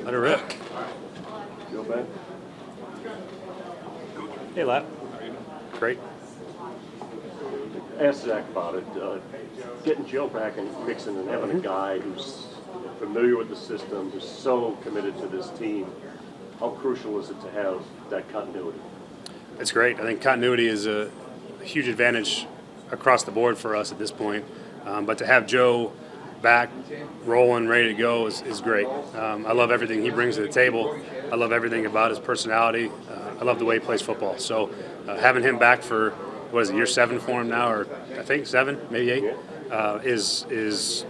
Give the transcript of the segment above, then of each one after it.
Let her rip. Feel bad? Hey, Lap. Great. Ask Zach about it. Getting Joe back and mixing and having a guy who's familiar with the system, who's so committed to this team. How crucial is it to have that continuity? It's great. I think continuity is a huge advantage across the board for us at this point. But to have Joe back, rolling, ready to go is great. I love everything he brings to the table. I love everything about his personality. I love the way he plays football. So having him back for, what is it, year 7 for him now, or I think 7, maybe 8, is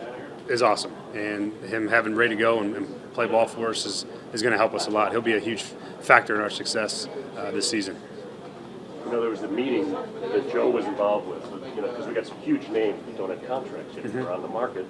awesome. And him having ready to go and play ball for us is going to help us a lot. He'll be a huge factor in our success this season. You know, there was a meeting that Joe was involved with, you know, because we got some huge names that don't have contracts yet that are on the market.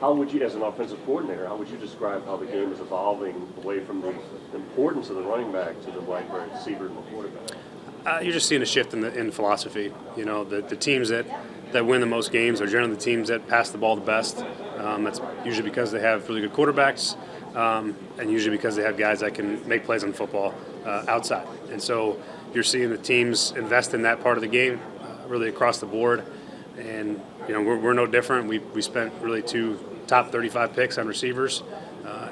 How would you, as an offensive coordinator, how would you describe how the game is evolving away from the importance of the running back to the wide receiver and the quarterback? You're just seeing a shift in philosophy. You know, the teams that win the most games are generally the teams that pass the ball the best. That's usually because they have really good quarterbacks, and usually because they have guys that can make plays on football outside. And so you're seeing the teams invest in that part of the game really across the board. And, you know, we're no different. We spent really 2 top 35 picks on receivers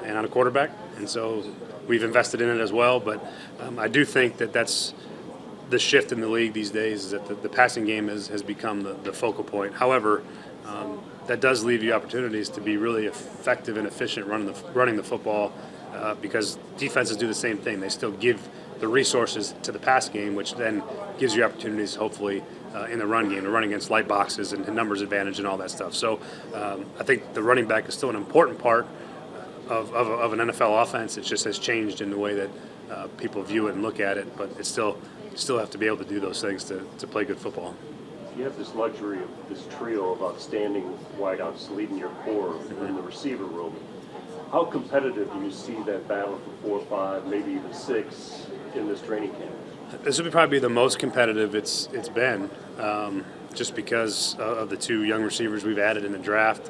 and on a quarterback. And so we've invested in it as well. But I do think that's the shift in the league these days, is that the passing game has become the focal point. However, that does leave you opportunities to be really effective and efficient running the football because defenses do the same thing. They still give the resources to the pass game, which then gives you opportunities, hopefully, in the run game, to run against light boxes and numbers advantage and all that stuff. So I think the running back is still an important part of an NFL offense. It just has changed in the way that people view it and look at it, but it's still have to be able to do those things to play good football. You have this luxury of this trio of outstanding wideouts leading your core in the receiver room. How competitive do you see that battle for 4, 5, maybe even 6 in this training camp? This would probably be the most competitive it's been, just because of the 2 young receivers we've added in the draft.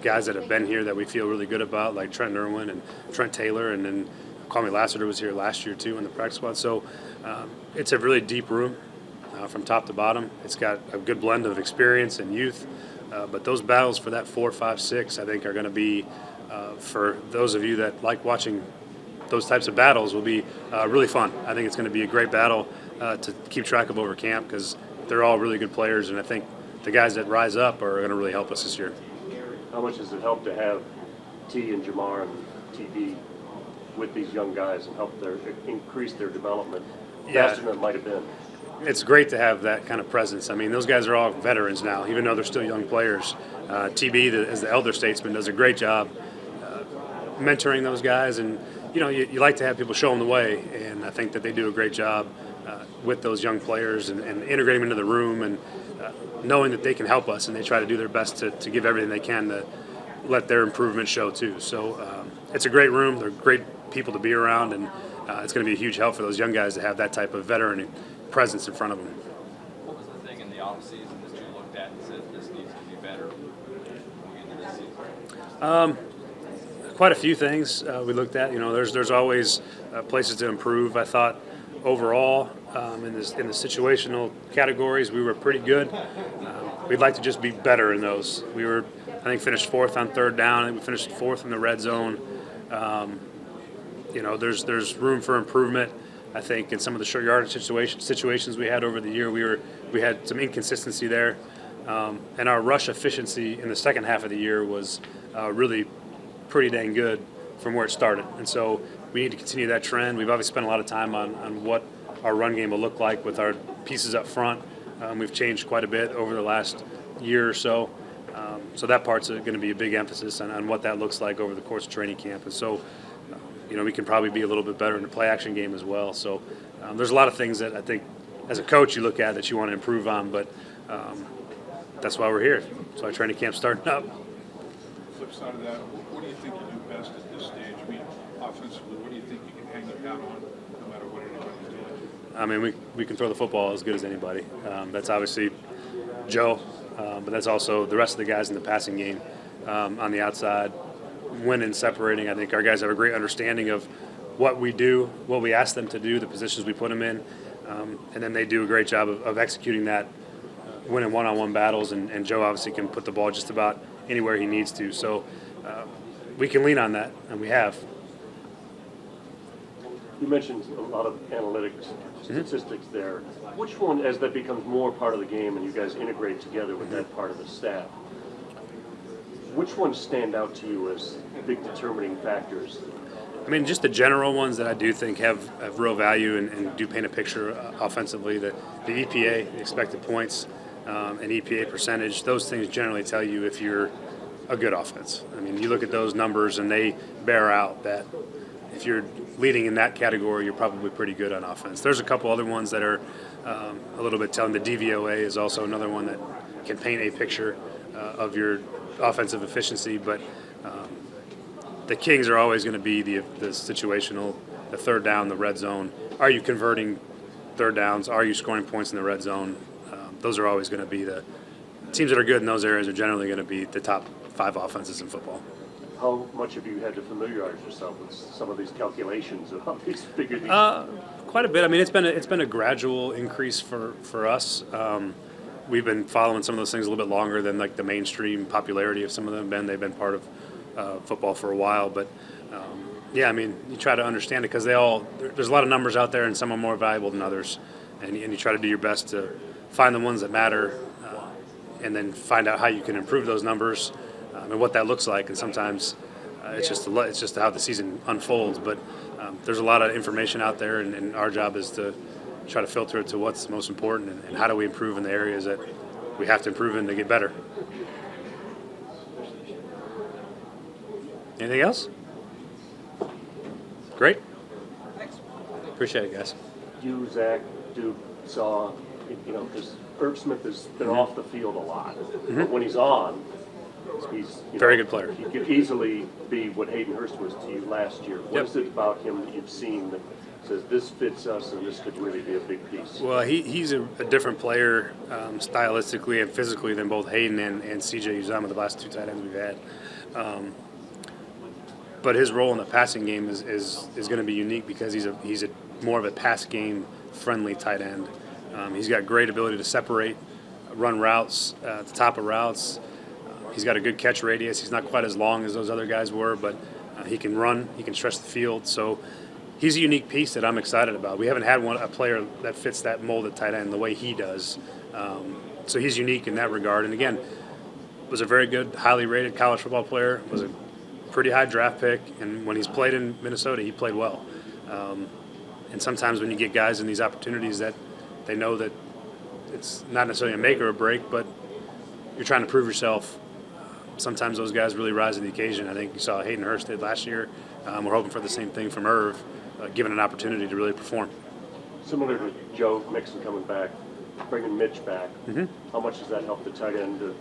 Guys that have been here that we feel really good about, like Trent Irwin and Trent Taylor, and then Kwame Lassiter was here last year too in the practice squad. So it's a really deep room from top to bottom. It's got a good blend of experience and youth, but those battles for that 4, 5, 6, I think are going to be, for those of you that like watching those types of battles, will be really fun. I think it's going to be a great battle to keep track of over camp because they're all really good players, and I think the guys that rise up are going to really help us this year. How much does it help to have T and Jamar and TB with these young guys and help increase their development faster than it might have been? It's great to have that kind of presence. I mean, those guys are all veterans now, even though they're still young players. TB, as the elder statesman, does a great job mentoring those guys, and you know, you like to have people show them the way, and I think that they do a great job with those young players and integrating them into the room and knowing that they can help us, and they try to do their best to give everything they can to let their improvement show too. So it's a great room. They're great people to be around, and it's going to be a huge help for those young guys to have that type of veteran presence in front of them. What was the thing in the offseason that you looked at and said this needs to be better going into this season? Quite a few things we looked at. You know, there's always places to improve. I thought overall in the situational categories we were pretty good. We'd like to just be better in those. We were, I think, finished 4th on 3rd down. I think we finished 4th in the red zone. You know, there's room for improvement. I think in some of the short yardage situations we had over the year, we had some inconsistency there, and our rush efficiency in the second half of the year was really pretty dang good from where it started. And so we need to continue that trend. We've obviously spent a lot of time on what our run game will look like with our pieces up front. We've changed quite a bit over the last year or so. So that part's going to be a big emphasis on what that looks like over the course of training camp. And so, you know, we can probably be a little bit better in the play action game as well. So there's a lot of things that I think as a coach you look at that you want to improve on, but that's why we're here. That's why training camp's starting up. Flip side of that, what do you think you do best at this stage? I mean, offensively, what do you think you can hang your hat on no matter what anybody's doing? I mean, we can throw the football as good as anybody. That's obviously Joe, but that's also the rest of the guys in the passing game on the outside. winning, separating. I think our guys have a great understanding of what we do, what we ask them to do, the positions we put them in, and then they do a great job of executing that, winning one-on-one battles. And Joe obviously can put the ball just about anywhere he needs to. So we can lean on that, and we have. You mentioned a lot of analytics, statistics there. Which one, as that becomes more part of the game and you guys integrate together with that part of the staff, which ones stand out to you as big determining factors? I mean, just the general ones that I do think have real value and do paint a picture offensively. The EPA, the expected points, and EPA percentage, those things generally tell you if you're a good offense. I mean, you look at those numbers and they bear out that if you're leading in that category, you're probably pretty good on offense. There's a couple other ones that are a little bit telling. The DVOA is also another one that can paint a picture of your offensive efficiency, but the Kings are always going to be the situational, the third down, the red zone. Are you converting third downs? Are you scoring points in the red zone? Those are always going to be the teams that are good in those areas are generally going to be the top 5 offenses in football. How much have you had to familiarize yourself with some of these calculations of how these figures? Quite a bit. I mean, it's been a gradual increase for us. We've been following some of those things a little bit longer than like the mainstream popularity of some of them. They've been part of football for a while, but yeah, I mean, you try to understand it because there's a lot of numbers out there, and some are more valuable than others, and you try to do your best to find the ones that matter, and then find out how you can improve those numbers and what that looks like. And sometimes it's just how the season unfolds. But there's a lot of information out there, and our job is to try to filter it to what's most important and how do we improve in the areas that we have to improve in to get better. Anything else? Great. Appreciate it, guys. You, Zach, Duke, saw, because Irv Smith has been off the field a lot. But when he's on, he's Very good player. He could easily be what Hayden Hurst was to you last year. What is it about him that you've seen that says this fits us and this could really be a big piece? Well, he's a different player stylistically and physically than both Hayden and CJ Uzama, the last 2 tight ends we've had. But his role in the passing game is going to be unique because he's a more of a pass game friendly tight end. He's got great ability to separate, run routes at the top of routes. He's got a good catch radius. He's not quite as long as those other guys were, but he can run. He can stretch the field. So he's a unique piece that I'm excited about. We haven't had a player that fits that mold at tight end the way he does. So he's unique in that regard. And again, was a very good, highly rated college football player. Was a pretty high draft pick, and when he's played in Minnesota, he played well. And sometimes when you get guys in these opportunities that they know that it's not necessarily a make or a break, but you're trying to prove yourself, sometimes those guys really rise to the occasion. I think you saw Hayden Hurst did last year. We're hoping for the same thing from Irv, given an opportunity to really perform. Similar to Joe Mixon coming back, bringing Mitch back, how much does that help the tight end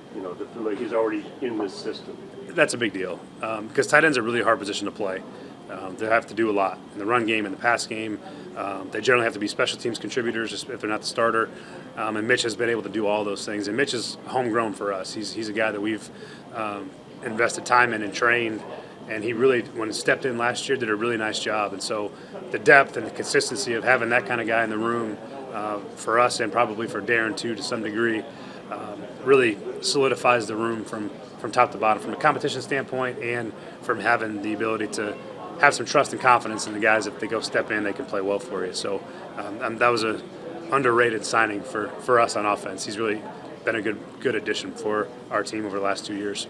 he's already in this system? That's a big deal because tight end's a really hard position to play. They have to do a lot in the run game and the pass game. They generally have to be special teams contributors if they're not the starter. And Mitch has been able to do all those things. And Mitch is homegrown for us. He's a guy that we've invested time in and trained. And he really, when he stepped in last year, did a really nice job. And so the depth and the consistency of having that kind of guy in the room for us and probably for Darren too to some degree really solidifies the room from top to bottom from a competition standpoint and from having the ability to have some trust and confidence in the guys. If they go step in, they can play well for you. So that was a underrated signing for us on offense. He's really been a good addition for our team over the last 2 years.